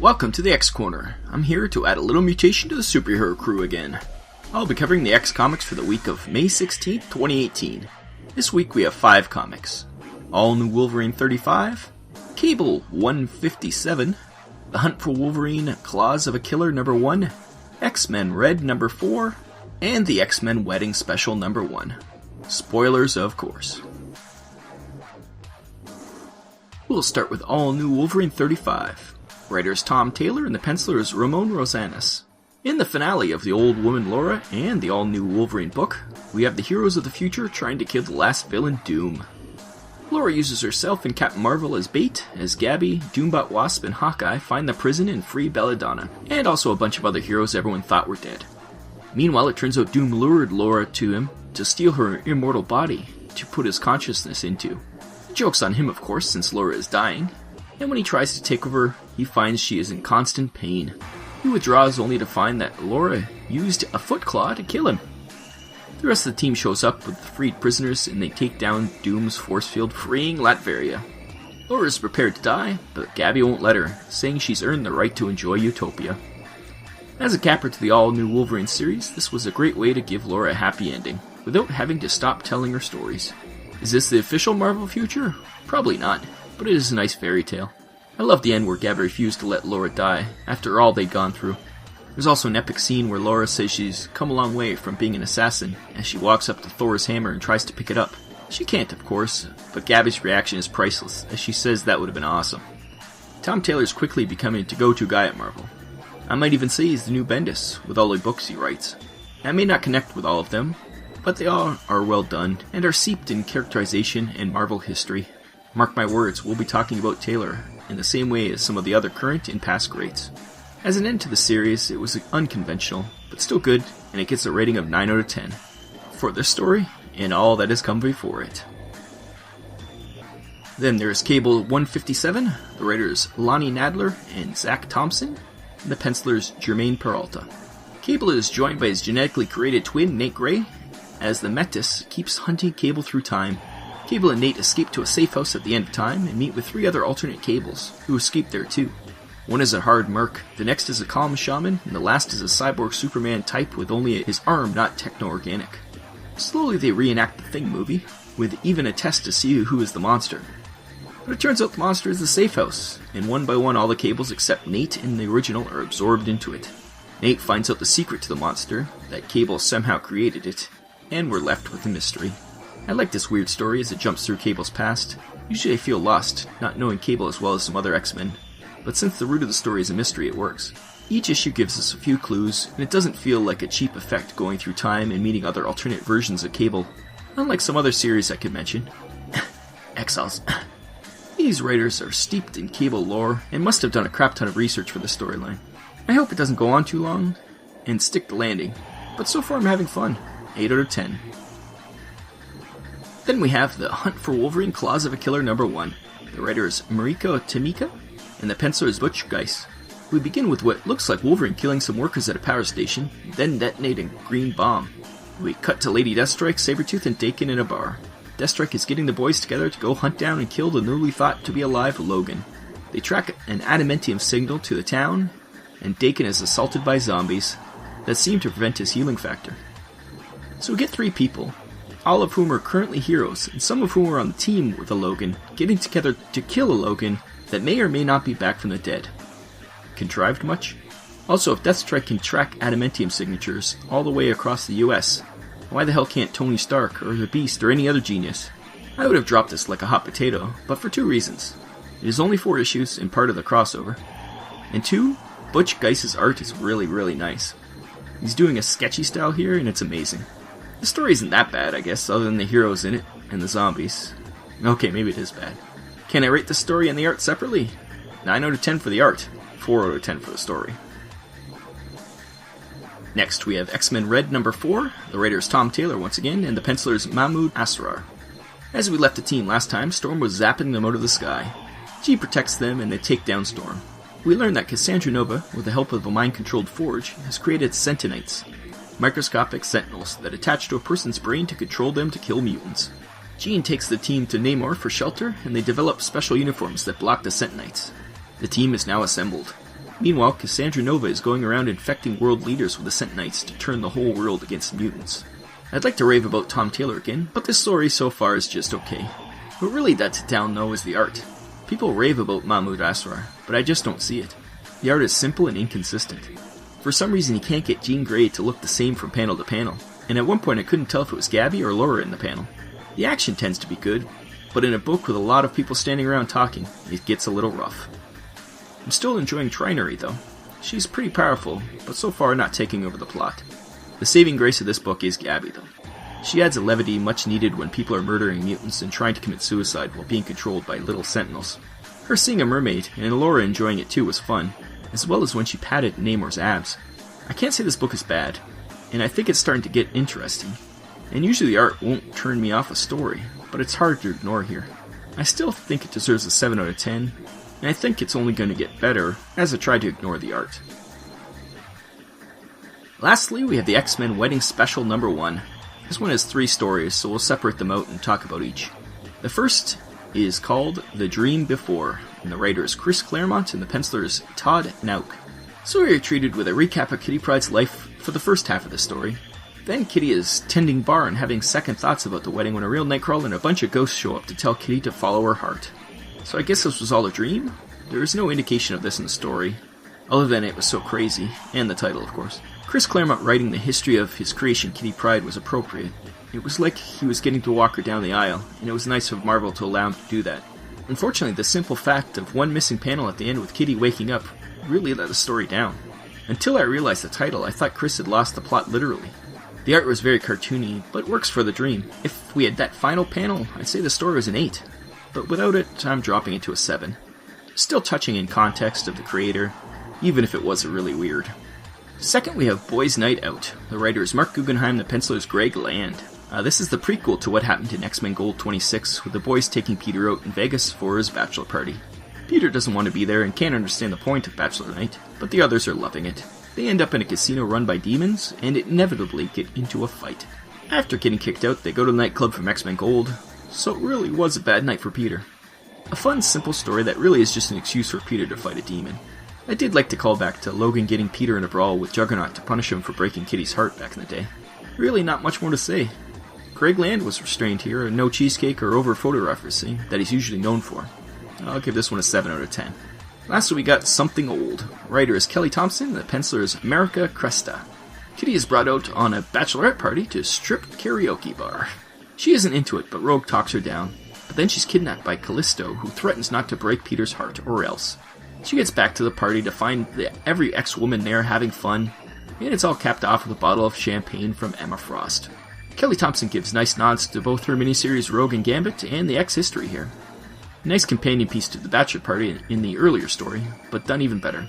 Welcome to the X Corner. I'm here to add a little mutation to the Superherocrew again. I'll be covering the X comics for the week of May 16th, 2018. This week we have 5 comics. AllNew Wolverine 35, Cable 157, The Hunt for Wolverine Claws of a Killer number 1, XMen Red number 4, and the X-Men Wedding Special number 1. Spoilers, of course. We'll start with AllNew Wolverine 35. Writers Tom Taylor and the pencilers Ramon Rosanas. In the finale of The Old Woman Laura and the all-new Wolverine book, we have the heroes of the future trying to kill the last villain, Doom. Laura uses herself and Captain Marvel as bait, as Gabby, Doombot Wasp, and Hawkeye find the prison and free Belladonna, and also a bunch of other heroes everyone thought were dead. Meanwhile, it turns out Doom lured Laura to him to steal her immortal body to put his consciousness into. The joke's on him, of course, since Laura is dying, and when he tries to take over, he finds she is in constant pain. He withdraws only to find that Laura used a foot claw to kill him. The rest of the team shows up with the freed prisoners and they take down Doom's force field, freeing Latveria. Laura is prepared to die, but Gabby won't let her, saying she's earned the right to enjoy Utopia. As a capper to the all-new Wolverine series, this was a great way to give Laura a happy ending, without having to stop telling her stories. Is this the official Marvel future? Probably not, but it is a nice fairy tale. I love the end where Gabby refused to let Laura die, after all they'd gone through. There's also an epic scene where Laura says she's come a long way from being an assassin, as she walks up to Thor's hammer and tries to pick it up. She can't, of course, but Gabby's reaction is priceless, as she says that would have been awesome. Tom Taylor's quickly becoming the go-to guy at Marvel. I might even say he's the new Bendis, with all the books he writes. I may not connect with all of them, but they all are well done, and are seeped in characterization and Marvel history. Mark my words, we'll be talking about Taylor in the same way as some of the other current and past greats. As an end to the series, it was unconventional, but still good, and it gets a rating of 9 out of 10. For this story, and all that has come before it. Then there is Cable 157, the writers Lonnie Nadler and Zach Thompson, and the pencilers Jermaine Peralta. Cable is joined by his genetically created twin, Nate Gray, as the Metis keeps hunting Cable through time. Cable and Nate escape to a safe house at the end of time and meet with 3 other alternate Cables, who escape there too. One is a hard merc, the next is a calm shaman, and the last is a cyborg Superman type with only his arm not techno-organic. Slowly they reenact the Thing movie, with even a test to see who is the monster. But it turns out the monster is the safe house, and one by one all the Cables except Nate and the original are absorbed into it. Nate finds out the secret to the monster, that Cable somehow created it, and we're left with the mystery. I like this weird story as it jumps through Cable's past. Usually I feel lost, not knowing Cable as well as some other X-Men, but since the root of the story is a mystery, it works. Each issue gives us a few clues, and it doesn't feel like a cheap effect going through time and meeting other alternate versions of Cable, unlike some other series I could mention. Exiles. These writers are steeped in Cable lore, and must have done a crap ton of research for the storyline. I hope it doesn't go on too long, and stick the landing, but so far I'm having fun. 8 out of 10. Then we have The Hunt for Wolverine Claws of a Killer number 1. The writer is Mariko Tamika, and the penciler is Butch Geis. We begin with what looks like Wolverine killing some workers at a power station, then detonating a green bomb. We cut to Lady Deathstrike, Sabretooth, and Daken in a bar. Deathstrike is getting the boys together to go hunt down and kill the newly thought to be alive Logan. They track an adamantium signal to the town, and Daken is assaulted by zombies that seem to prevent his healing factor. So we get 3 people, all of whom are currently heroes, and some of whom are on the team with a Logan, getting together to kill a Logan that may or may not be back from the dead. Contrived much? Also, if Deathstrike can track adamantium signatures all the way across the US, why the hell can't Tony Stark or the Beast or any other genius? I would have dropped this like a hot potato, but for 2 reasons. It is only 4 issues and part of the crossover. And 2, Butch Geis's art is really, really nice. He's doing a sketchy style here, and it's amazing. The story isn't that bad, I guess, other than the heroes in it, and the zombies. Okay, maybe it is bad. Can I rate the story and the art separately? 9 out of 10 for the art, 4 out of 10 for the story. Next, we have X-Men Red number 4, the writer is Tom Taylor once again, and the penciler is Mahmoud Asrar. As we left the team last time, Storm was zapping them out of the sky. G protects them, and they take down Storm. We learn that Cassandra Nova, with the help of a mind-controlled forge, has created Sentinites, microscopic sentinels that attach to a person's brain to control them to kill mutants. Jean takes the team to Namor for shelter, and they develop special uniforms that block the Sentinites. The team is now assembled. Meanwhile, Cassandra Nova is going around infecting world leaders with the Sentinites to turn the whole world against mutants. I'd like to rave about Tom Taylor again, but this story so far is just okay. What really lets it down though is the art. People rave about Mahmoud Asrar, but I just don't see it. The art is simple and inconsistent. For some reason he can't get Jean Grey to look the same from panel to panel, and at one point I couldn't tell if it was Gabby or Laura in the panel. The action tends to be good, but in a book with a lot of people standing around talking, it gets a little rough. I'm still enjoying Trinary though. She's pretty powerful, but so far not taking over the plot. The saving grace of this book is Gabby though. She adds a levity much needed when people are murdering mutants and trying to commit suicide while being controlled by little sentinels. Her seeing a mermaid, and Laura enjoying it too, was fun, as well as when she patted Namor's abs. I can't say this book is bad, and I think it's starting to get interesting. And usually the art won't turn me off a story, but it's hard to ignore here. I still think it deserves a 7 out of 10, and I think it's only going to get better as I try to ignore the art. Lastly, we have the X-Men Wedding Special number 1. This one has 3 stories, so we'll separate them out and talk about each. The first is called The Dream Before, and the writer is Chris Claremont and the penciler is Todd Nauk. So we are treated with a recap of Kitty Pryde's life for the first half of the story. Then Kitty is tending bar and having second thoughts about the wedding when a real Nightcrawler and a bunch of ghosts show up to tell Kitty to follow her heart. So I guess this was all a dream? There is no indication of this in the story, other than it was so crazy, and the title of course. Chris Claremont writing the history of his creation Kitty Pryde was appropriate. It was like he was getting to walk her down the aisle, and it was nice of Marvel to allow him to do that. Unfortunately, the simple fact of one missing panel at the end with Kitty waking up really let the story down. Until I realized the title, I thought Chris had lost the plot literally. The art was very cartoony, but works for the dream. If we had that final panel, I'd say the story was an 8. But without it, I'm dropping it to a 7. Still touching in context of the creator, even if it was really weird. Second, we have Boys Night Out. The writer is Mark Guggenheim, the penciler is Greg Land. This is the prequel to what happened in X-Men Gold 26, with the boys taking Peter out in Vegas for his bachelor party. Peter doesn't want to be there and can't understand the point of Bachelor Night, but the others are loving it. They end up in a casino run by demons, and inevitably get into a fight. After getting kicked out, they go to the nightclub from X-Men Gold, so it really was a bad night for Peter. A fun, simple story that really is just an excuse for Peter to fight a demon. I did like to call back to Logan getting Peter in a brawl with Juggernaut to punish him for breaking Kitty's heart back in the day. Really not much more to say. Greg Land was restrained here, and no cheesecake or over photo referencing that he's usually known for. I'll give this one a 7 out of 10. Lastly, we got Something Old. Writer is Kelly Thompson, and the penciler is America Cresta. Kitty is brought out on a bachelorette party to a strip karaoke bar. She isn't into it, but Rogue talks her down. But then she's kidnapped by Callisto, who threatens not to break Peter's heart, or else. She gets back to the party to find every ex-woman there having fun, and it's all capped off with a bottle of champagne from Emma Frost. Kelly Thompson gives nice nods to both her miniseries Rogue and Gambit and the X-History here. Nice companion piece to the bachelor party in the earlier story, but done even better.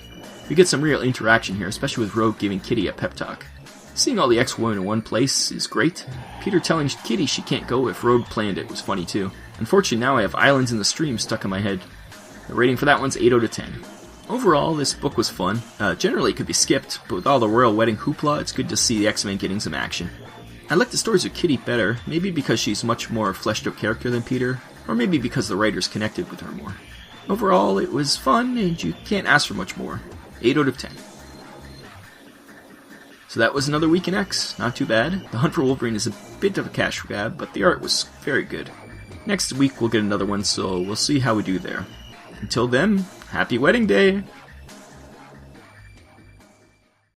We get some real interaction here, especially with Rogue giving Kitty a pep talk. Seeing all the X-Women in one place is great. Peter telling Kitty she can't go if Rogue planned it was funny too. Unfortunately, now I have Islands in the Stream stuck in my head. The rating for that one's 8 out of 10. Overall, this book was fun. Generally, it could be skipped, but with all the royal wedding hoopla, it's good to see the X-Men getting some action. I like the stories of Kitty better, maybe because she's much more fleshed out character than Peter, or maybe because the writers connected with her more. Overall, it was fun, and you can't ask for much more. 8 out of 10. So that was another week in X. Not too bad. The Hunt for Wolverine is a bit of a cash grab, but the art was very good. Next week we'll get another one, so we'll see how we do there. Until then, happy wedding day!